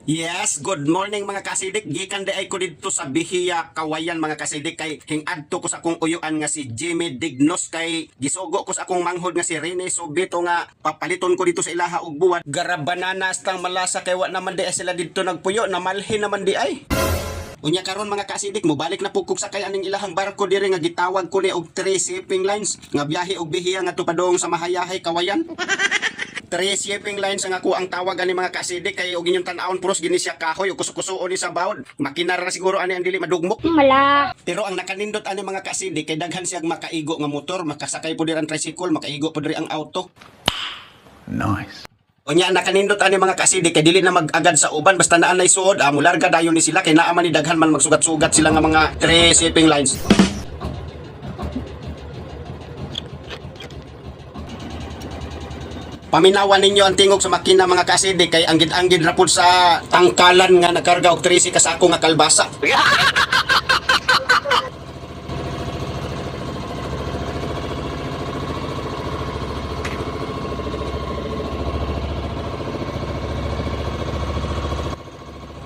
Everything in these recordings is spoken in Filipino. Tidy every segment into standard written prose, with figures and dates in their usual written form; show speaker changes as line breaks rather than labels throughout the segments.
Yes, good morning mga kasidik. Gikan di ay ko dito sa Bihiya, Kawayan mga kasidik kay hing-adto ko sa akong uyuan nga si Jimmy Dignos kay gisugo ko sa akong manghod nga si Rene Subito nga papaliton ko dito sa ilaha og buwan. Garabananas tang malasa kay wa naman di ay sila dito nagpuyo, namalhin naman di ay. Unya karon mga kasidik mo balik na pugkog sa kay aning ilahang barko diri nga gitawag ko ni og 3 shipping lines nga biyahe og Bihiya nga tupadong sa Mahayahay, Kawayan. 3 shipping lines ang ako ang tawag ani mga kasidik kay og inyong tan-awon puros gini siya kahoy ug kusukusuon ni sa bawod. Makinar na siguro ani ang dili madugmok.
Mala.
Pero ang nakanindot ani mga kasidik kay daghan siya makaigo nga motor, makasakay po diri ang tricycle, makaigo po diri ang auto.
Nice.
Unya nakanindot ani mga kasidik kay dili na mag-agad sa uban basta naa nay suod, mularga dayon ni sila kay naa man ni daghan man magsugat-sugat sila nga mga 3 shipping lines. Paminawan ninyo ang tingog sa makina mga kasidik kay anggid-anggid ra pud sa tangkalan nga nagkarga og 13 kasako nga kalbasa.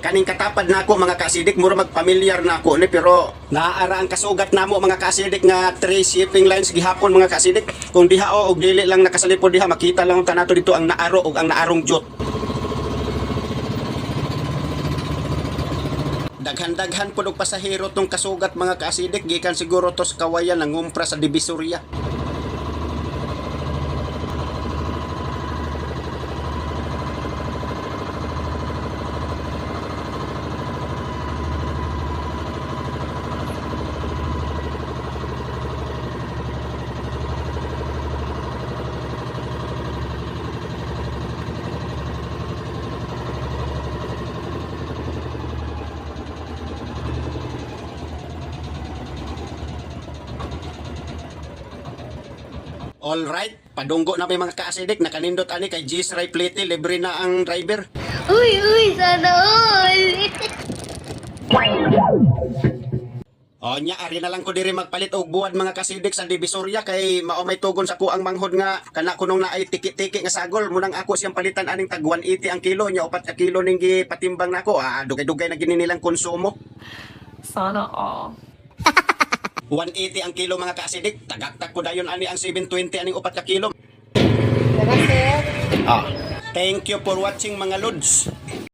Kaning katapad na ako mga kasidik, mura magpamilyar na ako ni pero naaara ang kasugat namo mga kasidik nga 3 shipping lines gihapon mga kasidik. Kung diha o og dili lang nakasalipod diha makita lang ta nato dito ang naaro ug ang naarong jut. Daghan-daghan pud og pasahero tong kasugat mga kasidik gikan siguro to sa Kawayan nangumpra sa Divisoria. Alright, padunggo na may mga kaasidik, nakanindot ani kay G's Ray Plete, libre na ang driver.
Uy, sana all.
O nya, ari na lang ko diri magpalit og buwad mga kasidik sa Divisoria kay mao may tugon sa kuang manghod nga kana kunong na ay tiki-tiki nga sagol munang ako siyang palitan aning tag 180 ang kilo nya 4 ka kilo ning gipatimbang nako. Dugay-dugay na gini nilang konsumo.
Sana all.
180 ang kilo mga kasidik, tagaktak ko dayon ani ang 720 aning 4 ka kilo.
Tara, sir.
Thank you for watching mga lods.